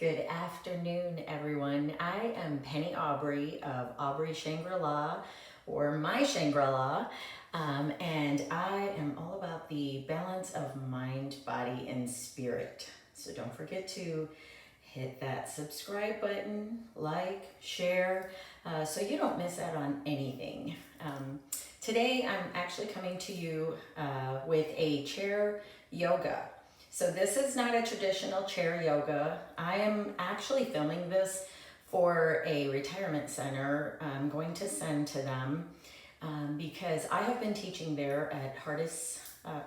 Good afternoon, everyone. I am Penny Aubrey of Aubrey Shangri-La, or My Shangri-La, and I am all about the balance of mind, body, and spirit. So don't forget to hit that subscribe button, like, share, so you don't miss out on anything. Today, I'm actually coming to you with a chair yoga. So this is not a traditional chair yoga. I am actually filming this for a retirement center I'm going to send to them because I have been teaching there at Heartis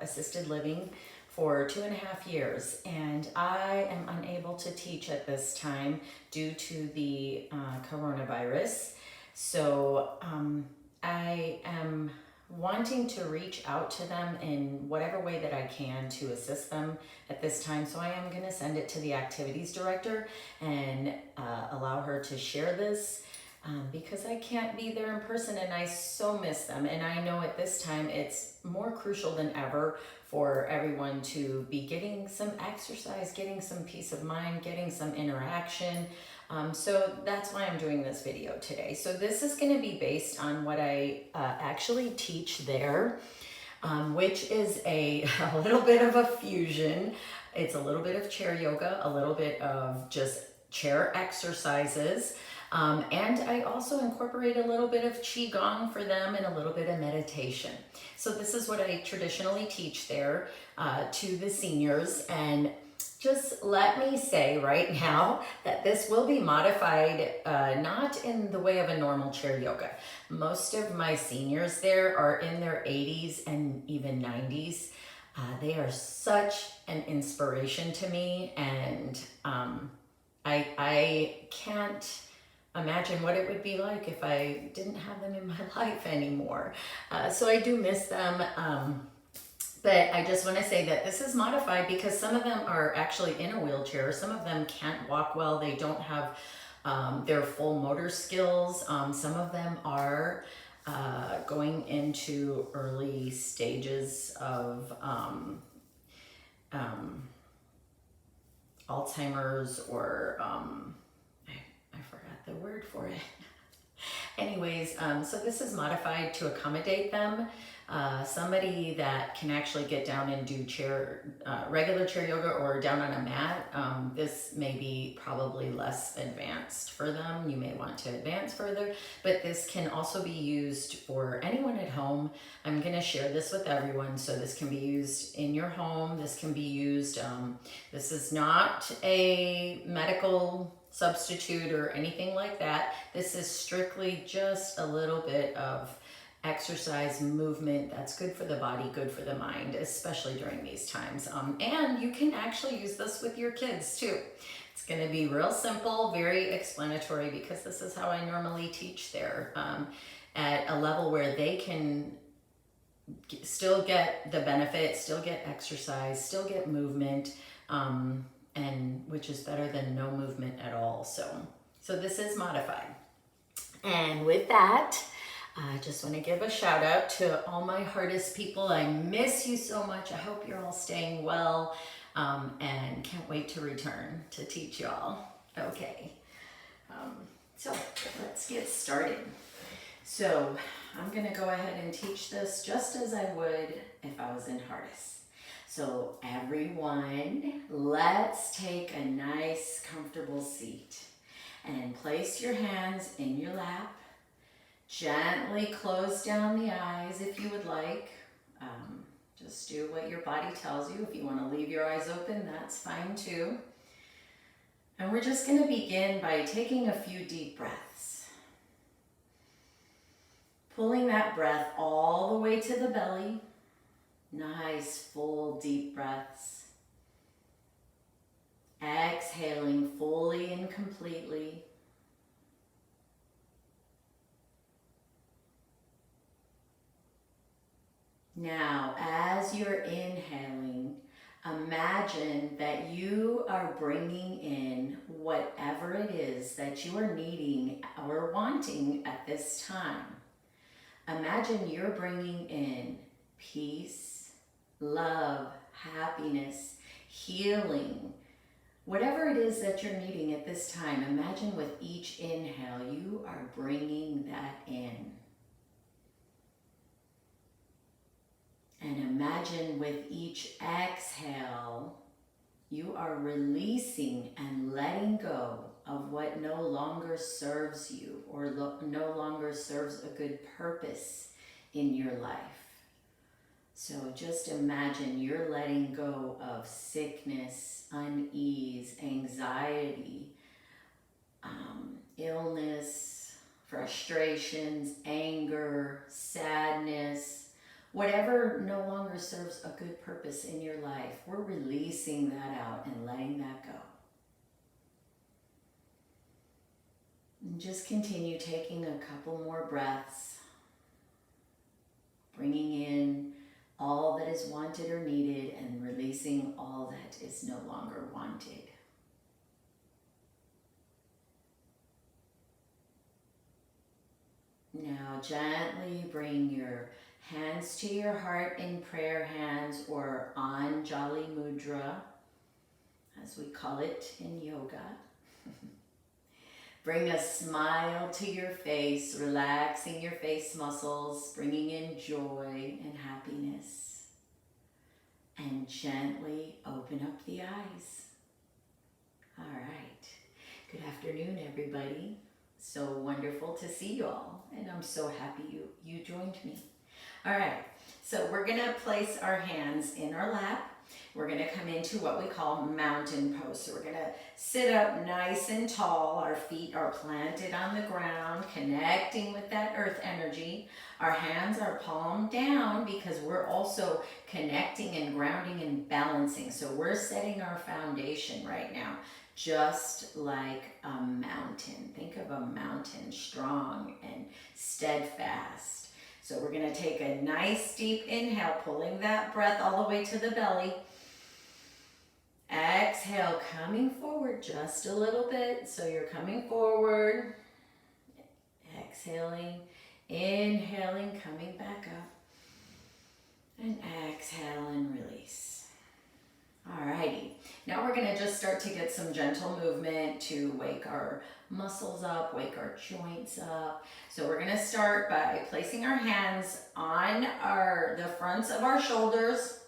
Assisted Living for 2.5 years, and I am unable to teach at this time due to the coronavirus. So I am wanting to reach out to them in whatever way that I can to assist them at this time. So I am going to send it to the activities director and allow her to share this because I can't be there in person and I so miss them. And I know at this time it's more crucial than ever for everyone to be getting some exercise, getting some peace of mind, getting some interaction. So that's why I'm doing this video today. So this is going to be based on what I actually teach there, which is a little bit of a fusion. It's a little bit of chair yoga, a little bit of just chair exercises. And I also incorporate a little bit of qigong for them and a little bit of meditation. So this is what I traditionally teach there to the seniors. And just let me say right now that this will be modified, not in the way of a normal chair yoga. Most of my seniors there are in their 80s and even 90s. They are such an inspiration to me, and I can't imagine what it would be like if I didn't have them in my life anymore. So I do miss them. But I just want to say that this is modified because some of them are actually in a wheelchair. Some of them can't walk well. They don't have their full motor skills. Some of them are going into early stages of Alzheimer's, or I forgot the word for it. Anyways, so this is modified to accommodate them. Somebody that can actually get down and do regular chair yoga or down on a mat, this may be probably less advanced for them. You may want to advance further, but this can also be used for anyone at home. I'm going to share this with everyone. So this can be used in your home. This can be used, this is not a medical substitute or anything like that. This is strictly just a little bit of exercise, movement that's good for the body, good for the mind, especially during these times. And you can actually use this with your kids too. It's going to be real simple, very explanatory, because this is how I normally teach there, at a level where they can still get the benefit, still get exercise, still get movement, and which is better than no movement at all. So this is modified. And with that, I just want to give a shout out to all my Heartis people. I miss you so much. I hope you're all staying well, and can't wait to return to teach y'all. Okay, so let's get started. So I'm going to go ahead and teach this just as I would if I was in Heartis. So everyone, let's take a nice, comfortable seat and place your hands in your lap. Gently close down the eyes if you would like. Just do what your body tells you. If you want to leave your eyes open, that's fine too. And we're just going to begin by taking a few deep breaths. Pulling that breath all the way to the belly. Nice, full, deep breaths. Exhaling fully and completely. Now, as you're inhaling, imagine that you are bringing in whatever it is that you are needing or wanting at this time. Imagine you're bringing in peace, love, happiness, healing, Whatever it is that you're needing at this time, imagine with each inhale, you are bringing that in. And imagine with each exhale, you are releasing and letting go of what no longer serves you or no longer serves a good purpose in your life. So just imagine you're letting go of sickness, unease, anxiety, illness, frustrations, anger, sadness, whatever no longer serves a good purpose in your life. We're releasing that out and letting that go. And just continue taking a couple more breaths, bringing in all that is wanted or needed and releasing all that is no longer wanted. Now gently bring your hands to your heart in prayer hands or Anjali Mudra, as we call it in yoga. Bring a smile to your face, relaxing your face muscles, bringing in joy and happiness. And gently open up the eyes. All right. Good afternoon, everybody. So wonderful to see you all, and I'm so happy you joined me. All right, so we're gonna place our hands in our lap. We're gonna come into what we call mountain pose. So we're gonna sit up nice and tall. Our feet are planted on the ground, connecting with that earth energy. Our hands are palm down because we're also connecting and grounding and balancing. So we're setting our foundation right now, just like a mountain. Think of a mountain, strong and steadfast. So we're gonna take a nice deep inhale, pulling that breath all the way to the belly. Exhale, coming forward just a little bit. So you're coming forward, exhaling, inhaling, coming back up, and exhale and release. Alrighty, now we're gonna just start to get some gentle movement to wake our muscles up, wake our joints up. So we're gonna start by placing our hands on the fronts of our shoulders.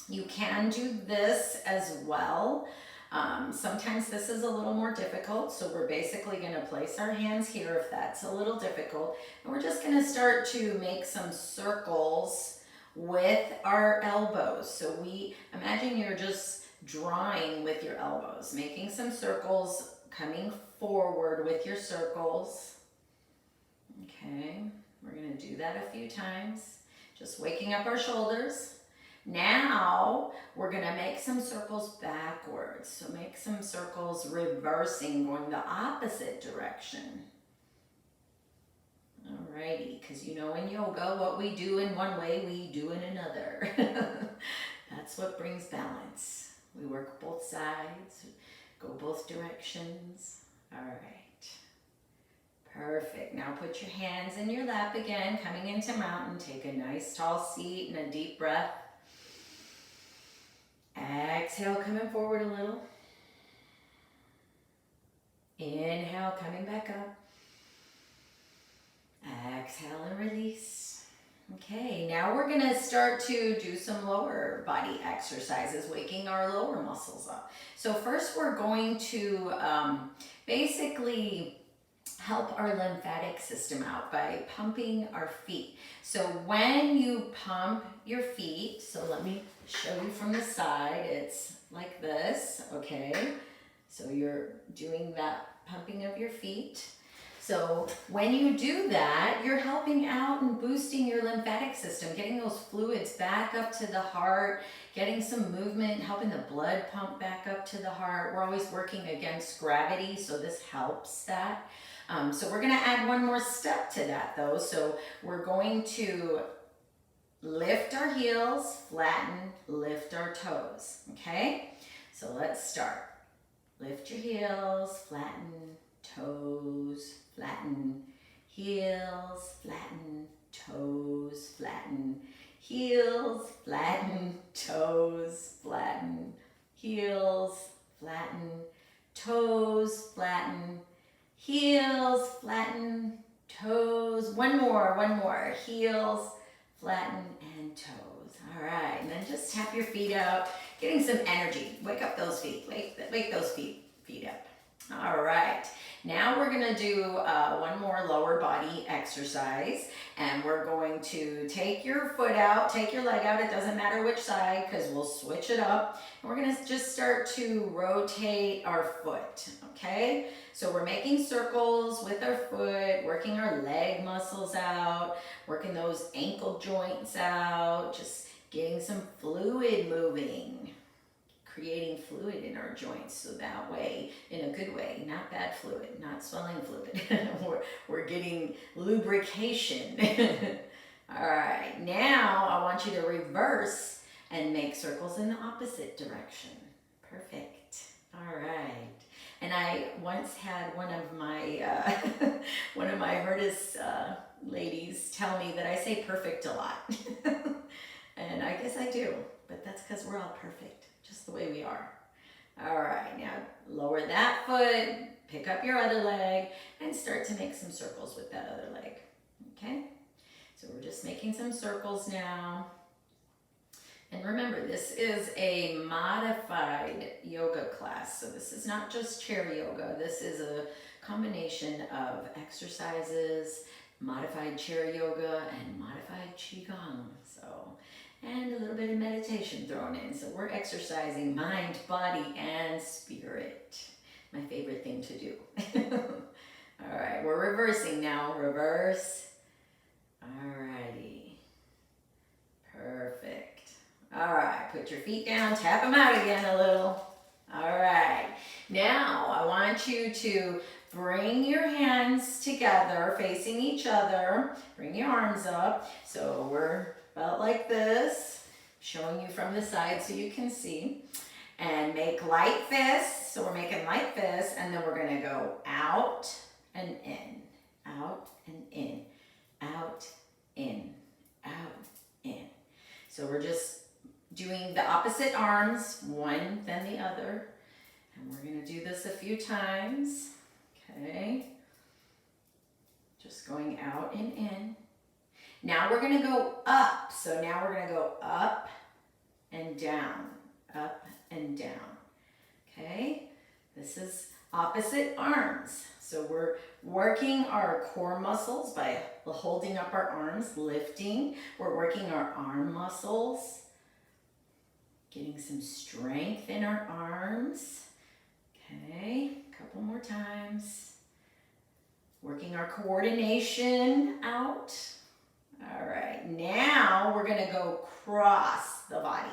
You can do this as well. Sometimes this is a little more difficult, so we're basically gonna place our hands here if that's a little difficult. And we're just gonna start to make some circles with our elbows. So imagine you're just drawing with your elbows, making some circles, coming forward with your circles. Okay, we're gonna do that a few times. Just waking up our shoulders. Now we're gonna make some circles backwards. So make some circles reversing, going the opposite direction. Alrighty, because you know in yoga, what we do in one way, we do in another. That's what brings balance. We work both sides, go both directions. All right, perfect. Now put your hands in your lap again, coming into mountain. Take a nice tall seat and a deep breath. Exhale, coming forward a little. Inhale, coming back up. Exhale and release. Okay, now we're gonna start to do some lower body exercises, waking our lower muscles up. So first we're going to basically help our lymphatic system out by pumping our feet. So when you pump your feet, so let me show you from the side, it's like this, okay? So you're doing that pumping of your feet. So when you do that, you're helping out and boosting your lymphatic system, getting those fluids back up to the heart, getting some movement, helping the blood pump back up to the heart. We're always working against gravity, so this helps that. So we're gonna add one more step to that though. So we're going to lift our heels, flatten, lift our toes, okay? So let's start. Lift your heels, flatten, toes, flatten, heels, flatten, toes, flatten, heels, flatten, toes, flatten, heels, flatten, toes, flatten, heels, flatten, toes. One more, heels, flatten, and toes. All right, and then just tap your feet out, getting some energy. Wake up those feet, wake those feet up. All right, now we're gonna do one more lower body exercise, and we're going to take your foot out, take your leg out, it doesn't matter which side, because we'll switch it up. And we're gonna just start to rotate our foot, okay? So we're making circles with our foot, working our leg muscles out, working those ankle joints out, just getting some fluid moving. Creating fluid in our joints, so that way, in a good way, not bad fluid, not swelling fluid. we're getting lubrication. All right, now I want you to reverse and make circles in the opposite direction. Perfect. All right. And I once had one of my Heartis ladies tell me that I say perfect a lot. And I guess I do, but that's because we're all perfect, just the way we are. All right, now lower that foot, pick up your other leg, and start to make some circles with that other leg, okay? So we're just making some circles now. And remember, this is a modified yoga class, so this is not just chair yoga. This is a combination of exercises, modified chair yoga, and modified qigong. And a little bit of meditation thrown in. So we're exercising mind, body, and spirit. My favorite thing to do. All right, we're reversing now. Reverse. All righty. Perfect. All right, put your feet down, tap them out again a little. All right, now I want you to bring your hands together, facing each other. Bring your arms up. So we're about like this, showing you from the side so you can see. And make light fists. So we're making light fists, and then we're gonna go out and in, out and in, out, in, out, in. So we're just doing the opposite arms, one then the other. And we're gonna do this a few times, okay? Just going out and in. Now we're gonna go up. So now we're gonna go up and down, okay? This is opposite arms. So we're working our core muscles by holding up our arms, lifting. We're working our arm muscles, getting some strength in our arms. Okay, a couple more times. Working our coordination out. All right, now we're gonna go across the body.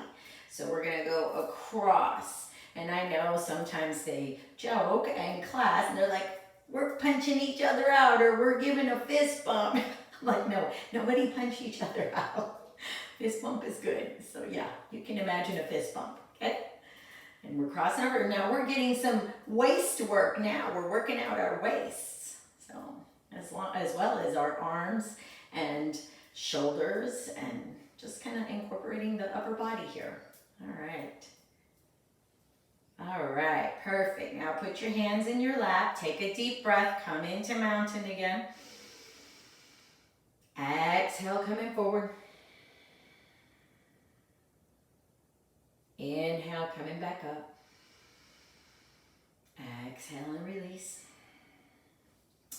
So we're gonna go across. And I know sometimes they joke in class and they're like, we're punching each other out or we're giving a fist bump. I'm like, no, nobody punch each other out. Fist bump is good. So yeah, you can imagine a fist bump, okay? And we're crossing over. Now we're getting some waist work now. We're working out our waists. So as well as our arms and shoulders and just kind of incorporating the upper body here. All right. All right, perfect. Now put your hands in your lap. Take a deep breath. Come into mountain again. Exhale, coming forward. Inhale, coming back up. Exhale and release.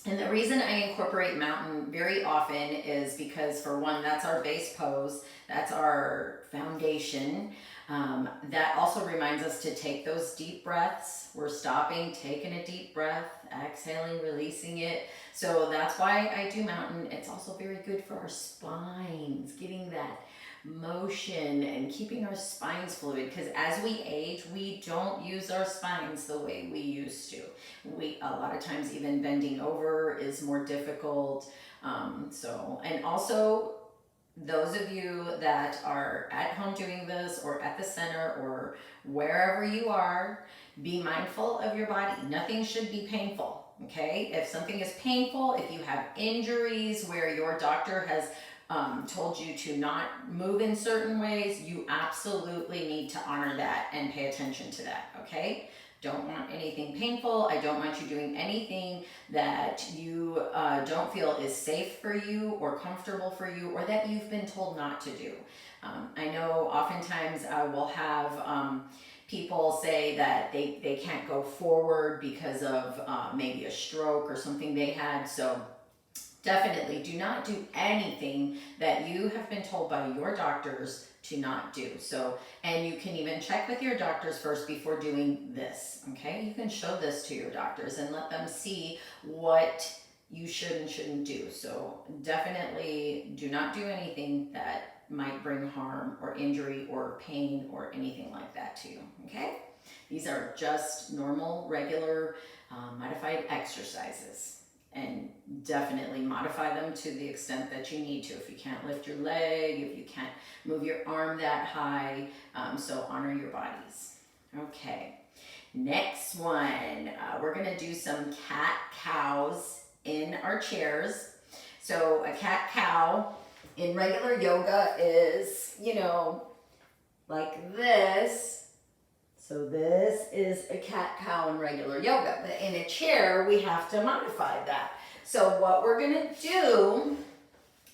And the reason I incorporate mountain very often is because, for one, that's our base pose. That's our foundation. That also reminds us to take those deep breaths. We're stopping, taking a deep breath, exhaling, releasing it. So that's why I do mountain. It's also very good for our spines, getting that motion and keeping our spines fluid, because as we age, we don't use our spines the way we used to. A lot of times even bending over is more difficult. And also, those of you that are at home doing this or at the center or wherever you are, be mindful of your body. Nothing should be painful, okay? If something is painful, if you have injuries where your doctor has told you to not move in certain ways, you absolutely need to honor that and pay attention to that, okay? don't want anything painful. I don't want you doing anything that you don't feel is safe for you or comfortable for you, or that you've been told not to do. I know oftentimes I will have people say that they can't go forward because of maybe a stroke or something they had. So definitely do not do anything that you have been told by your doctors to not do. So, and you can even check with your doctors first before doing this, okay? You can show this to your doctors and let them see what you should and shouldn't do. So definitely do not do anything that might bring harm or injury or pain or anything like that to you, okay? These are just normal, regular, modified exercises. And definitely modify them to the extent that you need to. If you can't lift your leg, if you can't move your arm that high, so honor your bodies. Okay, next one, we're gonna do some cat-cows in our chairs. So a cat-cow in regular yoga is, you know, like this. So this is a cat-cow in regular yoga, but in a chair, we have to modify that. So what we're gonna do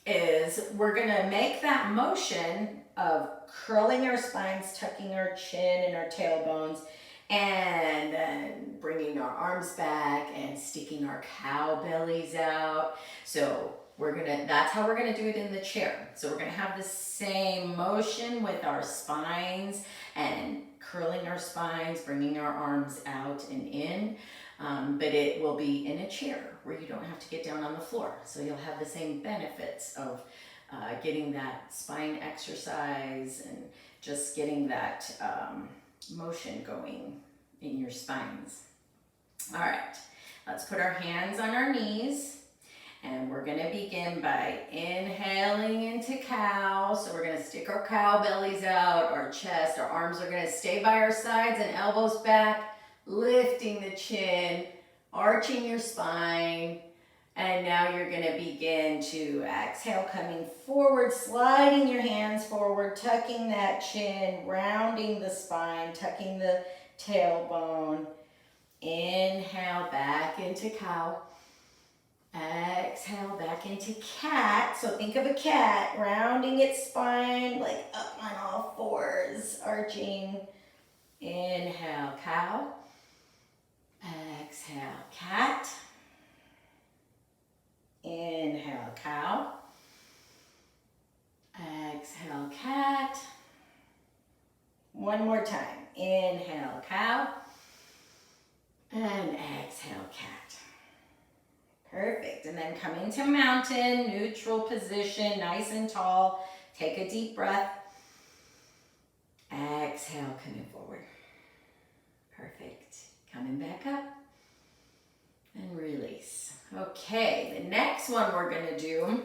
is we're gonna make that motion of curling our spines, tucking our chin and our tailbones, and then bringing our arms back and sticking our cow bellies out. So that's how we're gonna do it in the chair. So we're gonna have the same motion with our spines and curling our spines, bringing our arms out and in, but it will be in a chair where you don't have to get down on the floor. So you'll have the same benefits of getting that spine exercise and just getting that motion going in your spines. All right, let's put our hands on our knees. And we're gonna begin by inhaling into cow. So we're gonna stick our cow bellies out, our chest, our arms are gonna stay by our sides and elbows back, lifting the chin, arching your spine. And now you're gonna begin to exhale, coming forward, sliding your hands forward, tucking that chin, rounding the spine, tucking the tailbone. Inhale back into cow. Exhale back into cat. So think of a cat rounding its spine, like up on all fours, arching. Inhale, cow. Exhale, cat. Inhale, cow. Exhale, cat. One more time. Inhale, cow. And exhale, cat. Perfect. And then come into mountain, neutral position, nice and tall. Take a deep breath. Exhale, coming forward. Perfect. Coming back up. And release. Okay, the next one we're going to do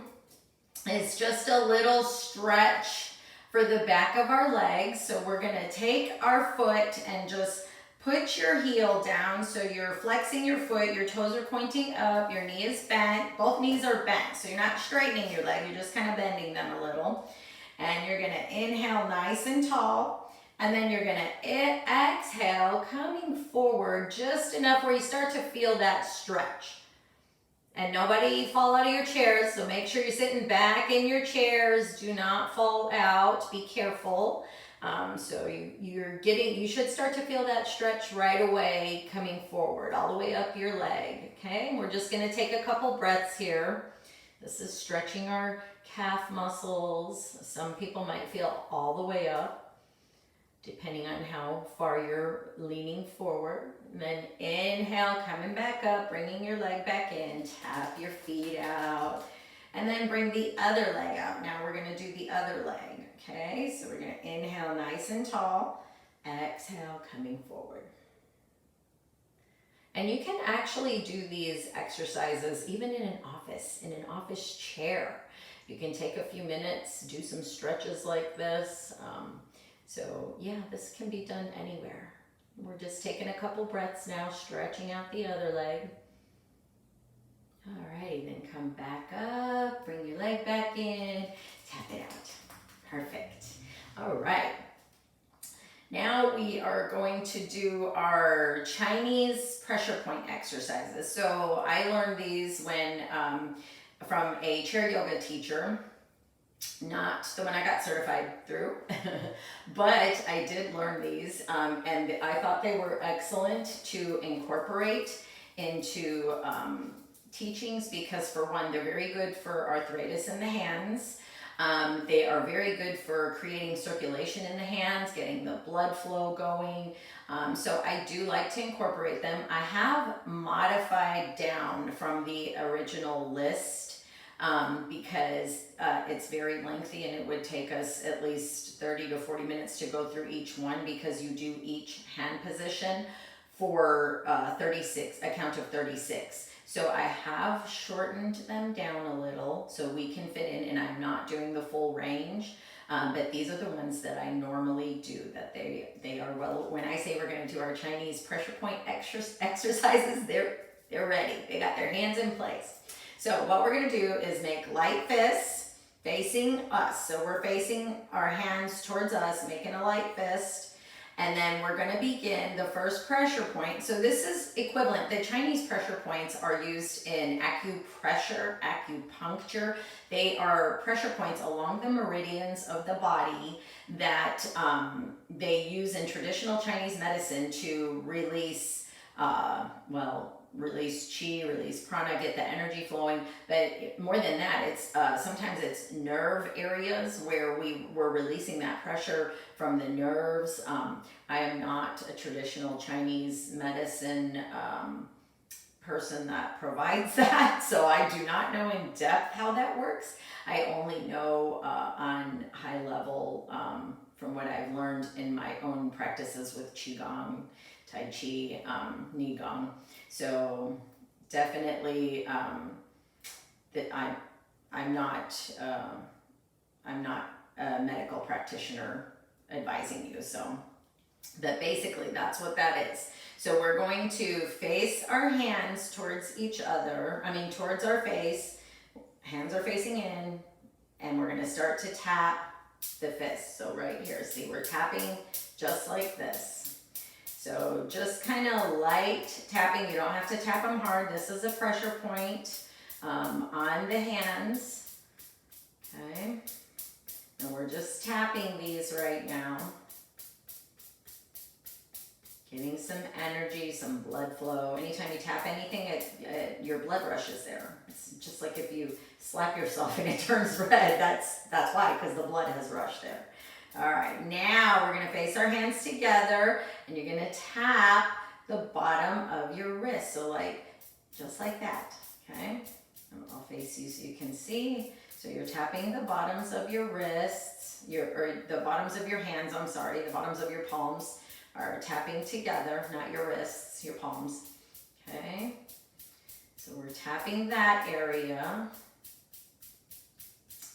is just a little stretch for the back of our legs. So we're going to take our foot and just put your heel down, so you're flexing your foot, your toes are pointing up, your knee is bent, both knees are bent, so you're not straightening your leg, you're just kind of bending them a little. And you're gonna inhale nice and tall, and then you're gonna exhale, coming forward just enough where you start to feel that stretch. And nobody fall out of your chairs, so make sure you're sitting back in your chairs, do not fall out, be careful. So you should start to feel that stretch right away coming forward, all the way up your leg, okay? And we're just gonna take a couple breaths here. This is stretching our calf muscles. Some people might feel all the way up, depending on how far you're leaning forward. And then inhale, coming back up, bringing your leg back in, tap your feet out, and then bring the other leg out. Now we're gonna do the other leg. Okay, so we're going to inhale nice and tall, exhale, coming forward. And you can actually do these exercises even in an office chair. You can take a few minutes, do some stretches like this. So yeah, this can be done anywhere. We're just taking a couple breaths now, stretching out the other leg. All right, then come back up, bring your leg back in, tap it out. Perfect. All right. Now we are going to do our Chinese pressure point exercises. So I learned these when from a chair yoga teacher, not the one I got certified through, but I did learn these, and I thought they were excellent to incorporate into teachings because, for one, they're very good for arthritis in the hands. They are very good for creating circulation in the hands, getting the blood flow going. So I do like to incorporate them. I have modified down from the original list because it's very lengthy and it would take us at least 30 to 40 minutes to go through each one because you do each hand position for 36, a count of 36. So I have shortened them down a little so we can fit in, and I'm not doing the full range, but these are the ones that I normally do, that they are well, when I say we're gonna do our Chinese pressure point exercises, they're ready. They got their hands in place. So what we're gonna do is make light fists facing us. So we're facing our hands towards us, making a light fist. And then we're gonna begin the first pressure point. So this is equivalent. The Chinese pressure points are used in acupuncture. They are pressure points along the meridians of the body that they use in traditional Chinese medicine to release, release chi, release prana, get the energy flowing. But more than that, it's sometimes it's nerve areas where we're releasing that pressure from the nerves. I am not a traditional Chinese medicine person that provides that, so I do not know in depth how that works. I only know on high level from what I've learned in my own practices with qigong, tai chi, qigong. So definitely that I'm not a medical practitioner advising you. So, but basically that's what that is. So we're going to face our hands towards each other. Towards our face. Hands are facing in, and we're going to start to tap the fist. So right here, see, we're tapping just like this. So just kind of light tapping. You don't have to tap them hard. This is a pressure point on the hands. Okay. And we're just tapping these right now. Getting some energy, some blood flow. Anytime you tap anything, your blood rushes there. It's just like if you slap yourself and it turns red. That's why, because the blood has rushed there. All right, now we're gonna face our hands together and you're gonna tap the bottom of your wrist. So just like that, okay? I'll face you so you can see. So you're tapping the bottoms of your wrists, or the bottoms of your hands, the bottoms of your palms are tapping together, not your wrists, your palms, okay? So we're tapping that area,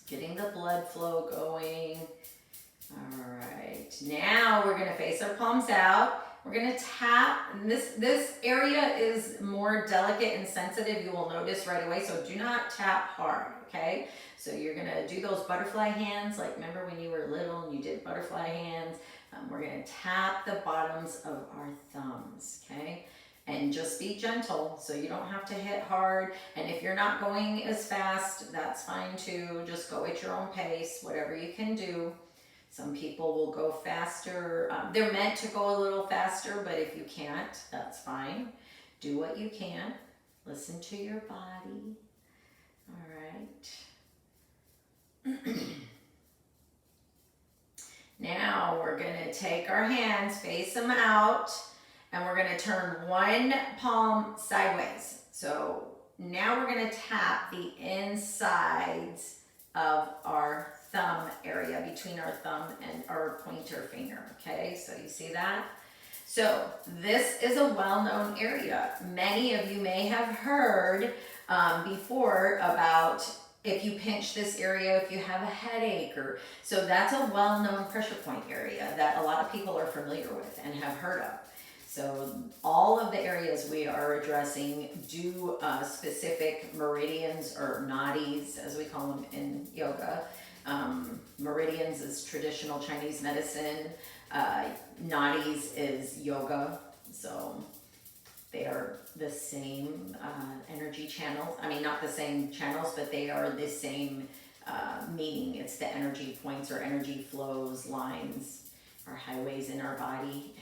getting the blood flow going. All right, now we're gonna face our palms out. We're gonna tap, and this area is more delicate and sensitive, you will notice right away, so do not tap hard, okay? So you're gonna do those butterfly hands, like remember when you were little and you did butterfly hands? We're gonna tap the bottoms of our thumbs, okay? And just be gentle, so you don't have to hit hard. And if you're not going as fast, that's fine too. Just go at your own pace, whatever you can do. Some people will go faster. They're meant to go a little faster, but if you can't, that's fine. Do what you can. Listen to your body. All right. Now we're gonna take our hands, face them out, and we're gonna turn one palm sideways. So now we're gonna tap the insides of our thumb area, between our thumb and our pointer finger, okay? So you see that? So this is a well-known area. Many of you may have heard before about if you pinch this area, if you have a headache, so that's a well-known pressure point area that a lot of people are familiar with and have heard of. So all of the areas we are addressing do specific meridians, or nadis as we call them in yoga. Meridians is traditional Chinese medicine. Nadis is yoga, so they are the same energy channels. I mean, not the same channels, but they are the same meaning. It's the energy points or energy flows, lines, or highways in our body.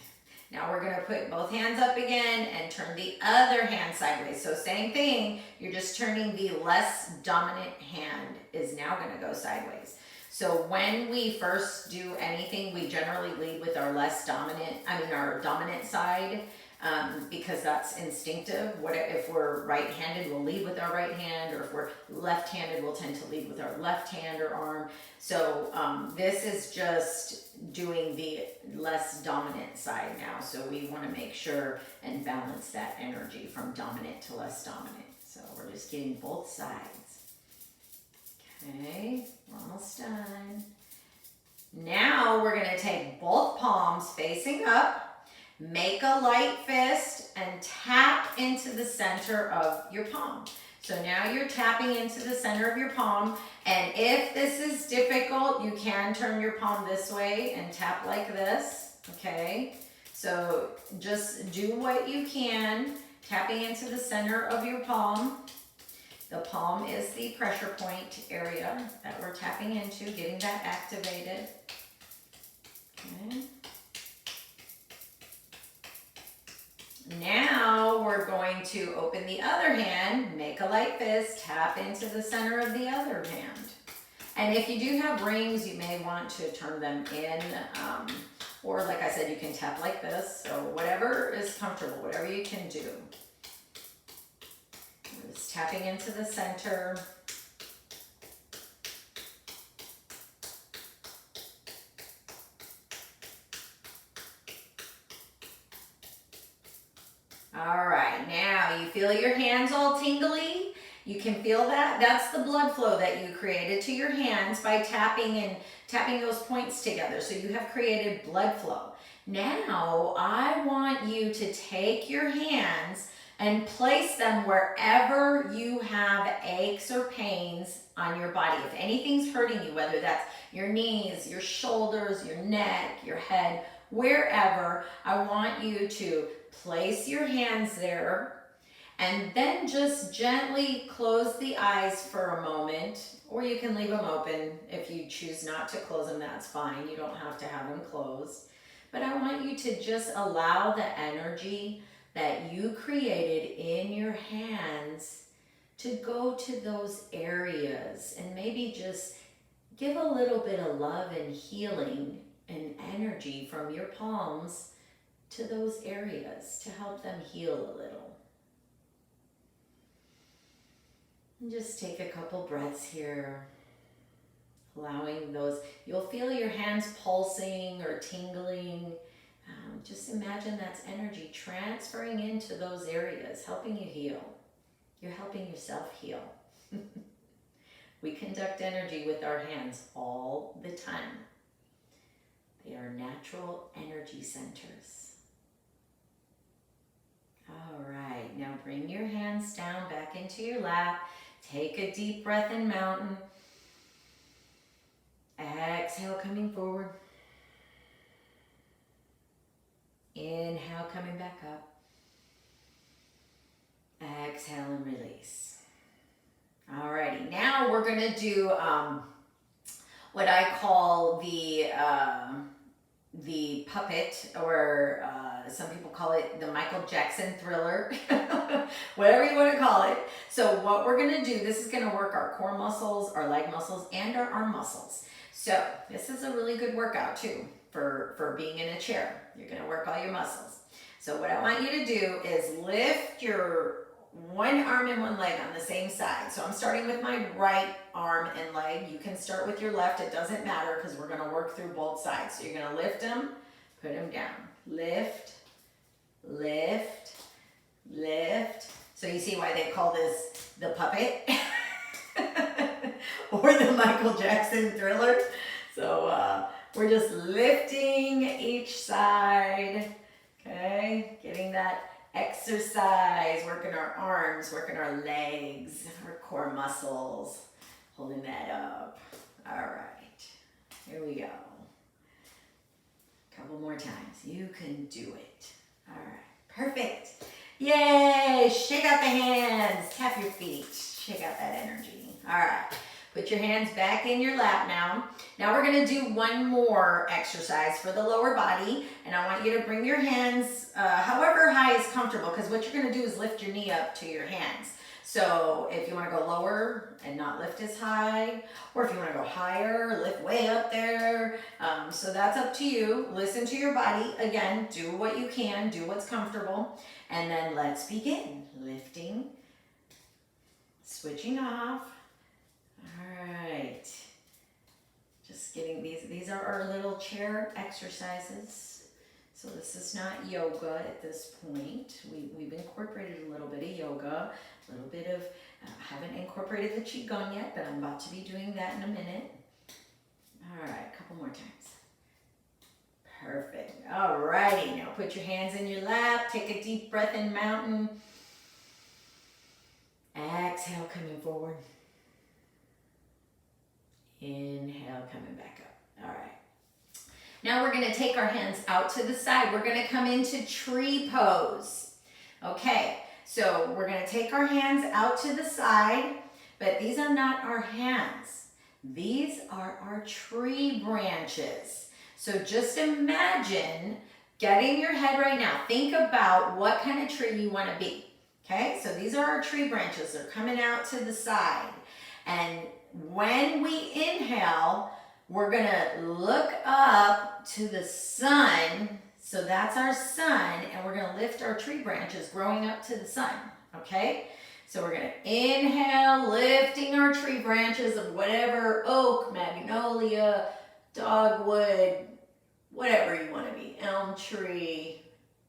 Now we're gonna put both hands up again and turn the other hand sideways. So same thing, you're just turning the less dominant hand is now gonna go sideways. So when we first do anything, we generally lead with our our dominant side, because that's instinctive. If we're right-handed, we'll lead with our right hand, or if we're left-handed, we'll tend to lead with our left hand or arm. So this is just doing the less dominant side now. So we want to make sure and balance that energy from dominant to less dominant. So we're just getting both sides. Okay, we're almost done. Now we're going to take both palms facing up. Make a light fist and tap into the center of your palm. So now you're tapping into the center of your palm. And if this is difficult, you can turn your palm this way and tap like this, okay? So just do what you can, tapping into the center of your palm. The palm is the pressure point area that we're tapping into, getting that activated. Okay. Now we're going to open the other hand, make a light fist, tap into the center of the other hand. And if you do have rings, you may want to turn them in, or like I said, you can tap like this. So whatever is comfortable, whatever you can do. Just tapping into the center. All right, now you feel your hands all tingly. You can feel that. That's the blood flow that you created to your hands by tapping those points together. So you have created blood flow. Now I want you to take your hands and place them wherever you have aches or pains on your body. If anything's hurting you, whether that's your knees, your shoulders, your neck, your head, wherever, I want you to place your hands there and then just gently close the eyes for a moment, or you can leave them open. If you choose not to close them, that's fine. You don't have to have them closed. But I want you to just allow the energy that you created in your hands to go to those areas and maybe just give a little bit of love and healing and energy from your palms to those areas to help them heal a little. And just take a couple breaths here, allowing those, you'll feel your hands pulsing or tingling. Just imagine that's energy transferring into those areas, helping you heal. You're helping yourself heal. We conduct energy with our hands all the time. They are natural energy centers. All right, now bring your hands down back into your lap. Take a deep breath in mountain. Exhale, coming forward. Inhale, coming back up. Exhale and release. Alrighty, now we're gonna do what I call the puppet, or some people call it the Michael Jackson Thriller, whatever you want to call it. So what we're going to do, this is going to work our core muscles, our leg muscles, and our arm muscles. So this is a really good workout too for being in a chair. You're going to work all your muscles. So what I want you to do is lift your one arm and one leg on the same side. So I'm starting with my right arm and leg. You can start with your left. It doesn't matter because we're going to work through both sides. So you're going to lift them, put them down. Lift, lift, lift. So you see why they call this the puppet or the Michael Jackson Thriller. So we're just lifting each side. Okay, getting that exercise, working our arms, working our legs, our core muscles, holding that up. All right, here we go. Couple more times. You can do it. All right. Perfect. Yay. Shake out the hands. Tap your feet. Shake out that energy. All right. Put your hands back in your lap now. Now we're going to do one more exercise for the lower body. And I want you to bring your hands however high is comfortable, because what you're going to do is lift your knee up to your hands. So if you want to go lower and not lift as high, or if you want to go higher, lift way up there. So that's up to you. Listen to your body. Again, do what you can, do what's comfortable. And then let's begin. Lifting, switching off. All right. Just getting these are our little chair exercises. So this is not yoga at this point. We've incorporated a little bit of yoga, a little bit of, haven't incorporated the qigong yet, but I'm about to be doing that in a minute. All right, a couple more times. Perfect. All righty, now put your hands in your lap, take a deep breath in, mountain. Exhale, coming forward. Inhale, coming back up. All right. Now we're going to take our hands out to the side. We're going to come into tree pose. Okay, so we're going to take our hands out to the side, but these are not our hands. These are our tree branches. So just imagine getting your head right now. Think about what kind of tree you want to be. Okay, so these are our tree branches. They're coming out to the side. And when we inhale, we're going to look up to the sun. So that's our sun. And we're going to lift our tree branches growing up to the sun. Okay? So we're going to inhale, lifting our tree branches of whatever oak, magnolia, dogwood, whatever you want to be. Elm tree.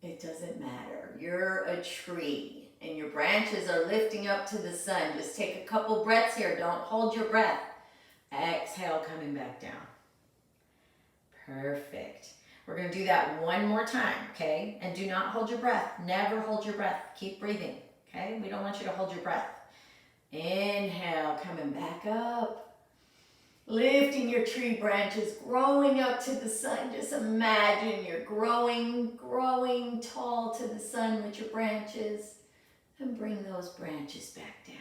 It doesn't matter. You're a tree. And your branches are lifting up to the sun. Just take a couple breaths here. Don't hold your breath. Exhale, coming back down. Perfect. We're going to do that one more time, okay? And do not hold your breath. Never hold your breath. Keep breathing, okay? We don't want you to hold your breath. Inhale, coming back up. Lifting your tree branches, growing up to the sun. Just imagine you're growing tall to the sun with your branches. And bring those branches back down.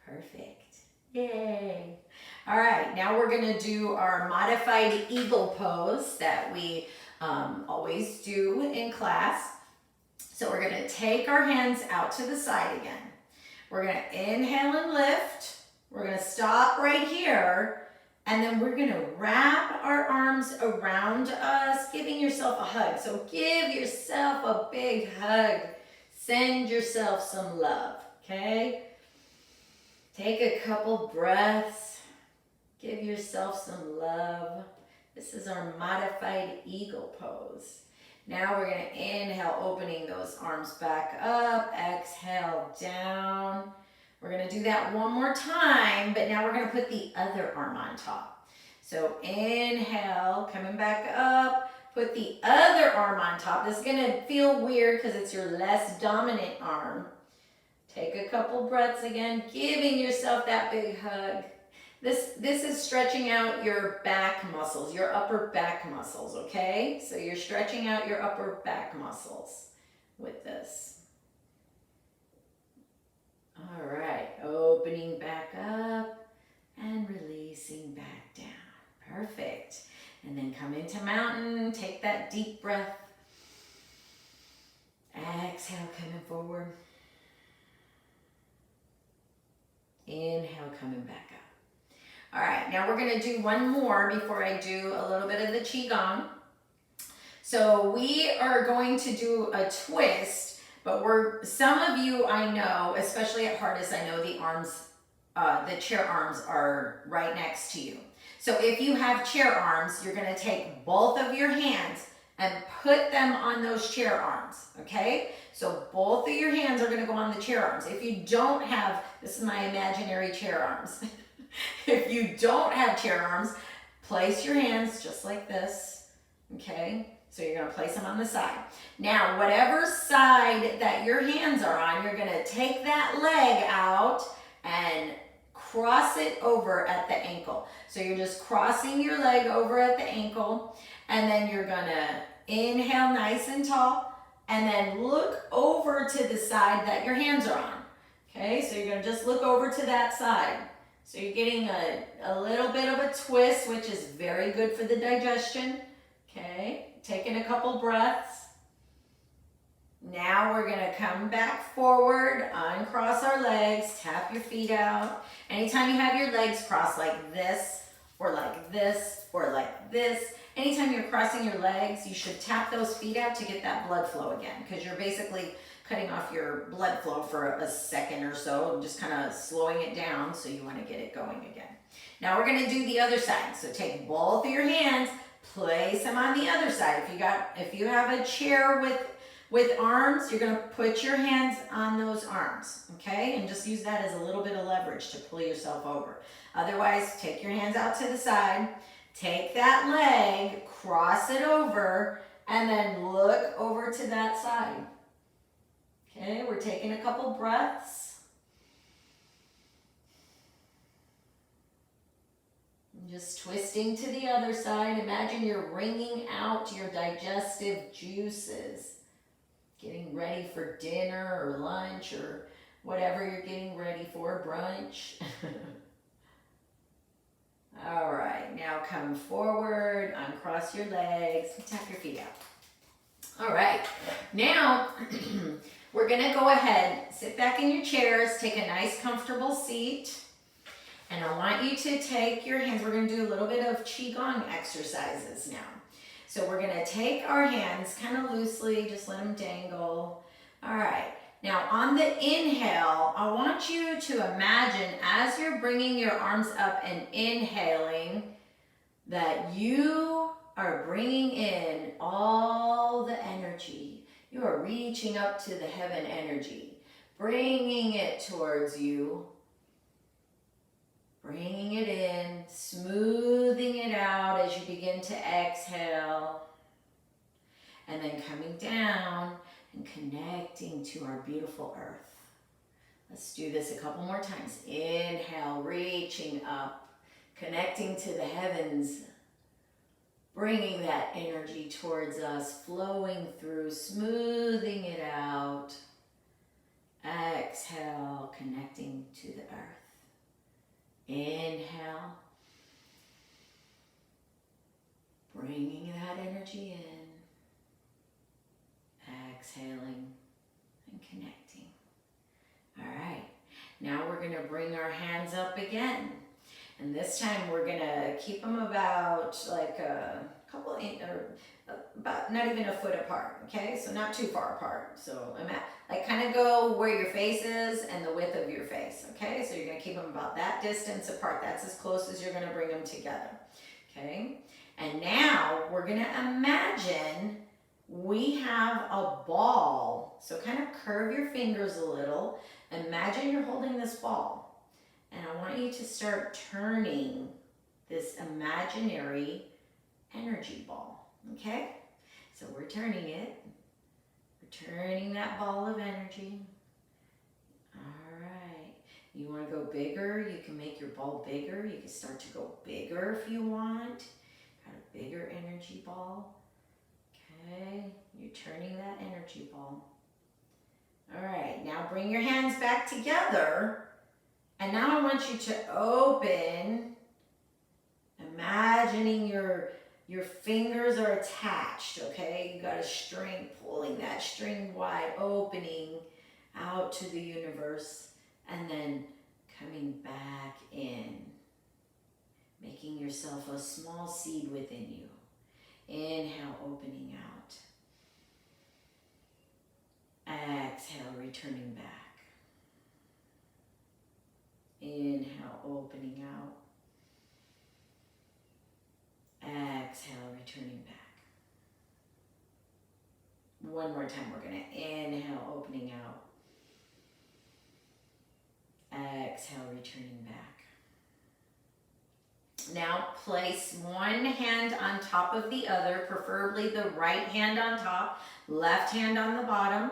Perfect. Yay. All right, now we're going to do our modified eagle pose that we always do in class. So we're going to take our hands out to the side again. We're going to inhale and lift. We're going to stop right here. And then we're going to wrap our arms around us, giving yourself a hug. So give yourself a big hug. Send yourself some love, okay? Take a couple breaths. Give yourself some love. This is our modified eagle pose. Now we're going to inhale, opening those arms back up. Exhale, down. We're going to do that one more time, but now we're going to put the other arm on top. So inhale, coming back up. Put the other arm on top. This is going to feel weird because it's your less dominant arm. Take a couple breaths again, giving yourself that big hug. This is stretching out your back muscles, your upper back muscles, okay? So you're stretching out your upper back muscles with this. All right, opening back up and releasing back down. Perfect. And then come into mountain, take that deep breath. Exhale, coming forward. Inhale, coming back up. All right, now we're gonna do one more before I do a little bit of the qigong. So we are going to do a twist, but some of you I know, especially at Heartis, I know the arms, the chair arms are right next to you. So if you have chair arms, you're going to take both of your hands and put them on those chair arms, okay? So both of your hands are going to go on the chair arms. If you don't have, this is my imaginary chair arms. If you don't have chair arms, place your hands just like this, okay? So you're going to place them on the side. Now, whatever side that your hands are on, you're going to take that leg out and cross it over at the ankle. So you're just crossing your leg over at the ankle, And then you're gonna inhale nice and tall, and then look over to the side that your hands are on. Okay, so you're gonna just look over to that side. So you're getting a little bit of a twist, which is very good for the digestion. Okay, taking a couple breaths. Now we're gonna come back forward, uncross our legs, tap your feet out. Anytime you have your legs crossed like this, or like this, or like this, anytime you're crossing your legs, you should tap those feet out to get that blood flow again, because you're basically cutting off your blood flow for a second or so, just kind of slowing it down, so you want to get it going again. Now we're going to do the other side. So take both of your hands, place them on the other side. If you have a chair with arms, you're going to put your hands on those arms, okay? And just use that as a little bit of leverage to pull yourself over. Otherwise, take your hands out to the side, take that leg, cross it over, and then look over to that side. Okay, we're taking a couple breaths. And just twisting to the other side. Imagine you're wringing out your digestive juices. Getting ready for dinner or lunch or whatever you're getting ready for, brunch. All right, now come forward, uncross your legs, tap your feet out. All right, now we're gonna go ahead, sit back in your chairs, take a nice comfortable seat, and I want you to take your hands, we're gonna do a little bit of qigong exercises now. So we're gonna take our hands kind of loosely, just let them dangle. All right, now on the inhale, I want you to imagine as you're bringing your arms up and inhaling that you are bringing in all the energy. You are reaching up to the heaven energy, bringing it towards you, bringing it in, smoothing it out as you begin to exhale, and then coming down and connecting to our beautiful earth. Let's do this a couple more times. Inhale, reaching up, connecting to the heavens, bringing that energy towards us, flowing through, smoothing it out. Exhale, connecting to the earth. Inhale, bringing that energy in, exhaling and connecting. All right, now we're gonna bring our hands up again. And this time we're gonna keep them about like a couple or about not even a foot apart, okay? So not too far apart. So I'm at, like kind of go where your face is and the width of your face, okay? So you're gonna keep them about that distance apart. That's as close as you're gonna bring them together, okay? And now we're gonna imagine we have a ball. So kind of curve your fingers a little. Imagine you're holding this ball. And I want you to start turning this imaginary energy ball, okay? So we're turning it. We're turning that ball of energy. All right. You want to go bigger? You can make your ball bigger. You can start to go bigger if you want. Got a bigger energy ball. Okay. You're turning that energy ball. All right. Now bring your hands back together. And now I want you to open, imagining your fingers are attached, okay? You got a string, pulling that string wide, opening out to the universe, and then coming back in, making yourself a small seed within you. Inhale, opening out. Exhale, returning back. Inhale, opening out. Exhale, returning back. One more time, we're gonna inhale, opening out. Exhale, returning back. Now place one hand on top of the other, preferably the right hand on top, left hand on the bottom.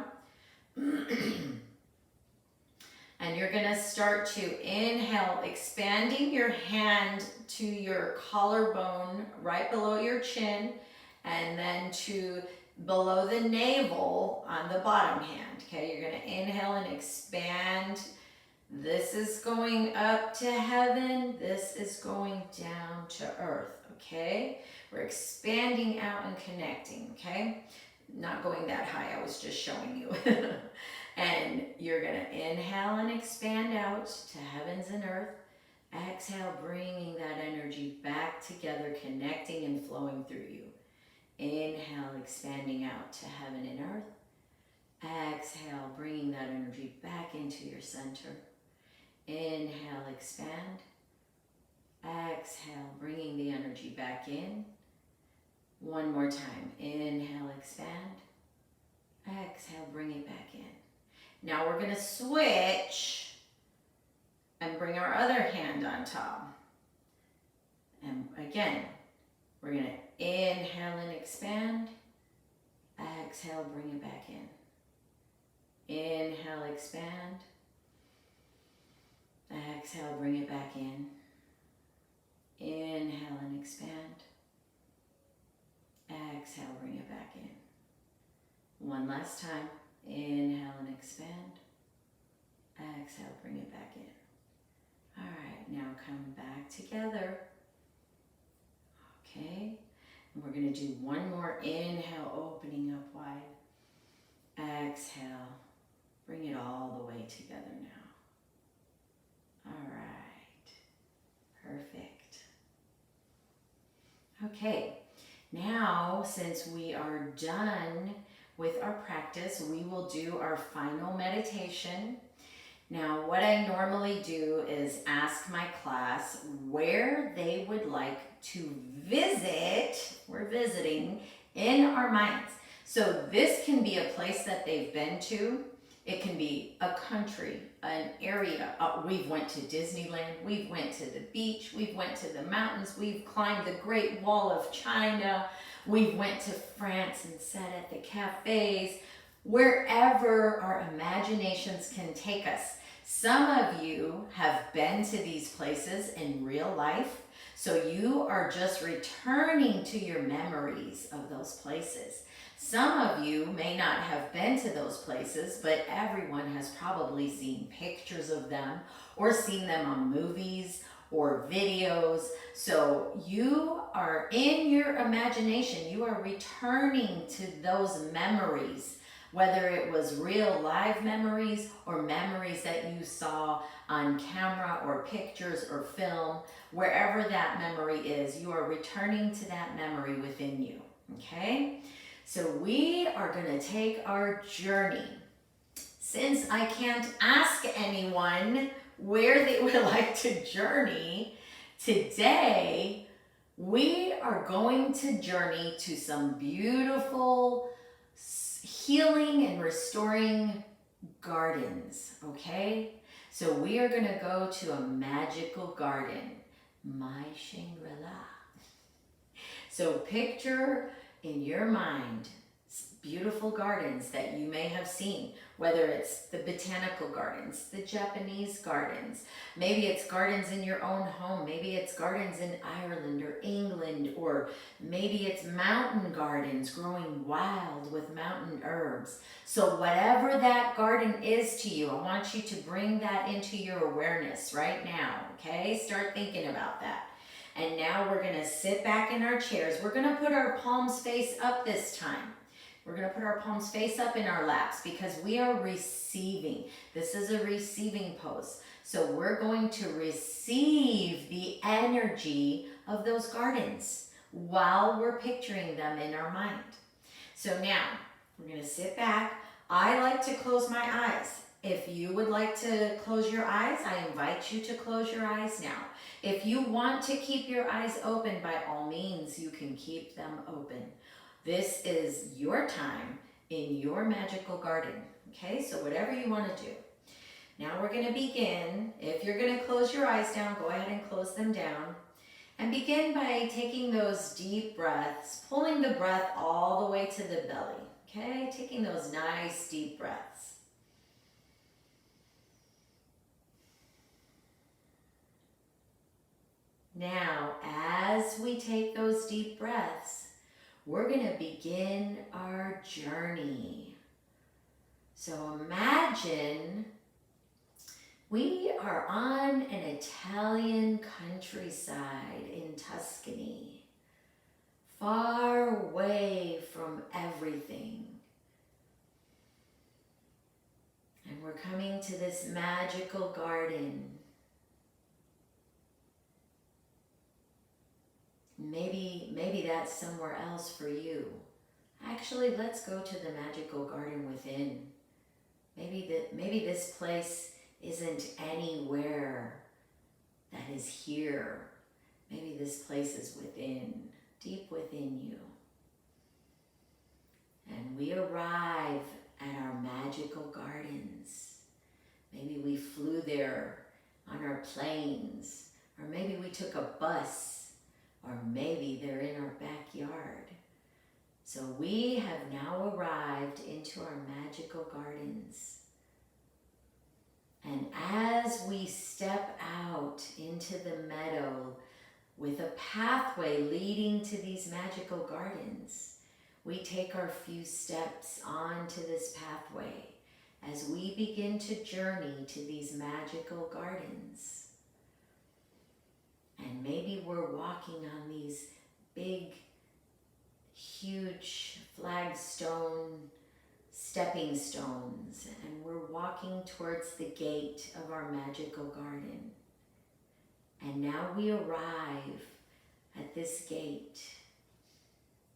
And you're gonna start to inhale, expanding your hand to your collarbone right below your chin. and then to below the navel on the bottom hand. Okay, you're gonna inhale and expand. This is going up to heaven. This is going down to earth, okay? We're expanding out and connecting, okay? Not going that high, I was just showing you. And you're gonna inhale and expand out to heavens and earth. Exhale, bringing that energy back together, connecting and flowing through you. Inhale, expanding out to heaven and earth. Exhale, bringing that energy back into your center. Inhale, expand. Exhale, bringing the energy back in. One more time. Inhale, expand. Exhale, bring it back in. Now we're going to switch and bring our other hand on top. And again, we're going to inhale and expand. Exhale, bring it back in. Inhale, expand. Exhale, bring it back in. Inhale and expand. Exhale, bring it back in. One last time. Inhale and expand. Exhale, bring it back in. All right, now come back together. Okay, and we're going to do one more inhale, opening up wide. Exhale, bring it all the way together now. All right, perfect. Okay, now since we are done with our practice, we will do our final meditation. Now, what I normally do is ask my class where they would like to visit, we're visiting, in our minds. So this can be a place that they've been to. It can be a country, an area. We've went to Disneyland, we've went to the beach, we've went to the mountains, we've climbed the Great Wall of China, we've went to France and sat at the cafes, wherever our imaginations can take us. Some of you have been to these places in real life, so you are just returning to your memories of those places. Some of you may not have been to those places, but everyone has probably seen pictures of them or seen them on movies or videos. So you are in your imagination, you are returning to those memories, whether it was real live memories or memories that you saw on camera or pictures or film. Wherever that memory is, you are returning to that memory within you, okay? So we are going to take our journey. Since I can't ask anyone where they would like to journey, today we are going to journey to some beautiful healing and restoring gardens, okay? So we are going to go to a magical garden, my Shangri-La. So picture in your mind beautiful gardens that you may have seen, whether it's the botanical gardens, the Japanese gardens, maybe it's gardens in your own home, maybe it's gardens in Ireland or England, or maybe it's mountain gardens growing wild with mountain herbs. So whatever that garden is to you, I want you to bring that into your awareness right now, okay? Start thinking about that. And now we're going to sit back in our chairs. We're going to put our palms face up this time. We're going to put our palms face up in our laps because we are receiving. This is a receiving pose. So we're going to receive the energy of those gardens while we're picturing them in our mind. So now we're going to sit back. I like to close my eyes. If you would like to close your eyes, I invite you to close your eyes now. If you want to keep your eyes open, by all means, you can keep them open. This is your time in your magical garden, okay? So whatever you want to do. Now we're going to begin. If you're going to close your eyes down, go ahead and close them down. And begin by taking those deep breaths, pulling the breath all the way to the belly, okay? Taking those nice deep breaths. Now, as we take those deep breaths, we're going to begin our journey. So imagine we are on an Italian countryside in Tuscany, far away from everything. And we're coming to this magical garden. Maybe that's somewhere else for you. Actually, let's go to the magical garden within. Maybe this place isn't anywhere that is here. Maybe this place is within, deep within you. And we arrive at our magical gardens. Maybe we flew there on our planes, or maybe we took a bus, or maybe they're in our backyard. So we have now arrived into our magical gardens. And as we step out into the meadow with a pathway leading to these magical gardens, we take our few steps onto this pathway as we begin to journey to these magical gardens. And maybe we're walking on these big, huge flagstone stepping stones, and we're walking towards the gate of our magical garden. And now we arrive at this gate,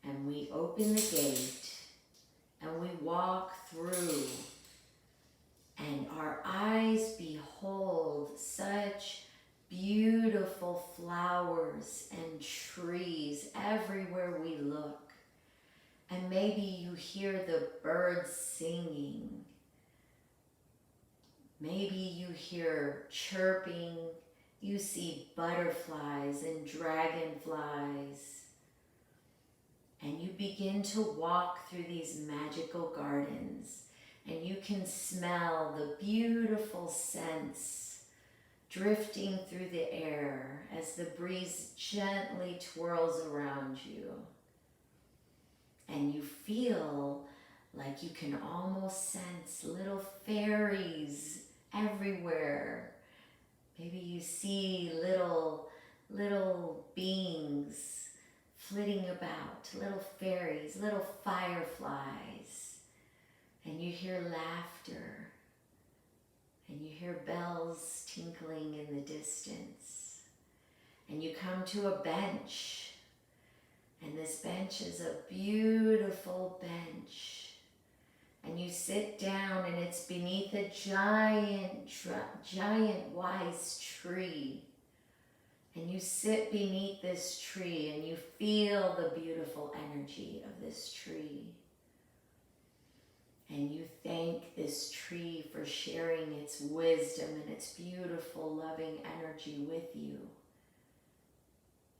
and we open the gate, and we walk through, and our eyes behold such beautiful flowers and trees everywhere we look. And maybe you hear the birds singing. Maybe you hear chirping. You see butterflies and dragonflies. And you begin to walk through these magical gardens. And you can smell the beautiful scents drifting through the air as the breeze gently twirls around you. And you feel like you can almost sense little fairies everywhere. Maybe you see little beings flitting about, little fairies, little fireflies. And you hear laughter. And you hear bells tinkling in the distance. And you come to a bench. And this bench is a beautiful bench. And you sit down, and it's beneath a giant wise tree. And you sit beneath this tree, and you feel the beautiful energy of this tree. And you thank this tree for sharing its wisdom and its beautiful, loving energy with you.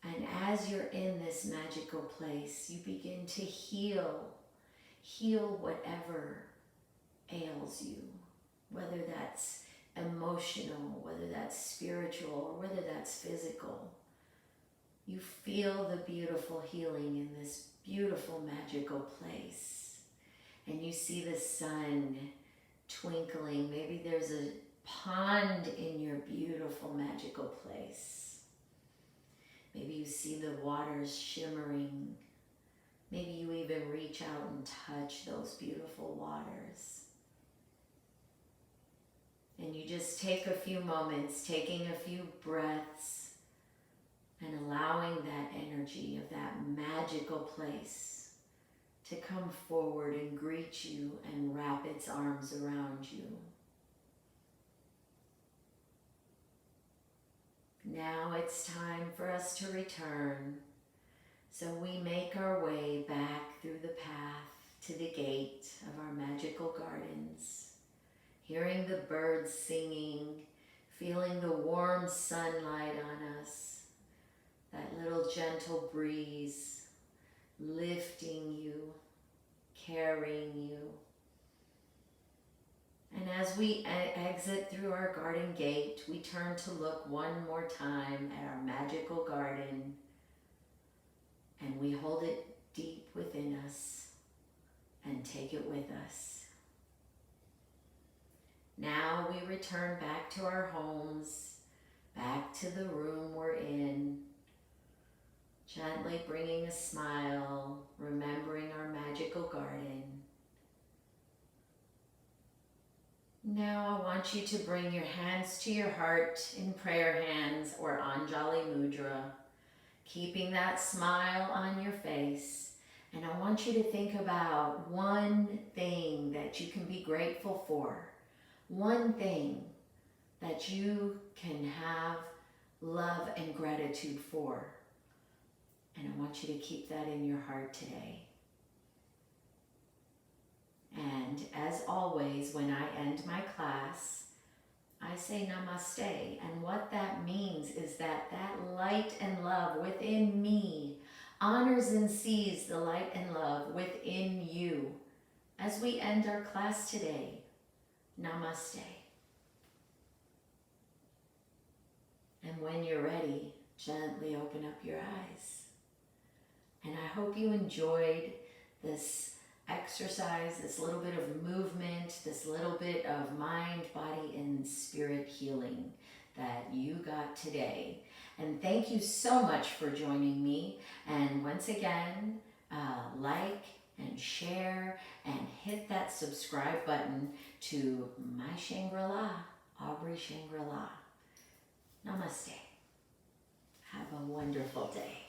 And as you're in this magical place, you begin to heal whatever ails you, whether that's emotional, whether that's spiritual, or whether that's physical. You feel the beautiful healing in this beautiful magical place. And you see the sun twinkling. Maybe there's a pond in your beautiful magical place. Maybe you see the waters shimmering. Maybe you even reach out and touch those beautiful waters. And you just take a few moments, taking a few breaths, and allowing that energy of that magical place to come forward and greet you and wrap its arms around you. Now it's time for us to return. So we make our way back through the path to the gate of our magical gardens, hearing the birds singing, feeling the warm sunlight on us, that little gentle breeze lifting you, carrying you. And as we exit through our garden gate, we turn to look one more time at our magical garden, and we hold it deep within us and take it with us. Now we return back to our homes, back to the room we're in, gently bringing a smile, remembering our magical garden. Now I want you to bring your hands to your heart in prayer hands or Anjali Mudra, keeping that smile on your face. And I want you to think about one thing that you can be grateful for, one thing that you can have love and gratitude for. And I want you to keep that in your heart today. And as always, when I end my class, I say namaste. And what that means is that that light and love within me honors and sees the light and love within you. As we end our class today, namaste. And when you're ready, gently open up your eyes. And I hope you enjoyed this exercise, this little bit of movement, this little bit of mind, body, and spirit healing that you got today. And thank you so much for joining me. And once again, like and share and hit that subscribe button to my Shangri-La, Aubrey Shangri-La. Namaste. Have a wonderful day.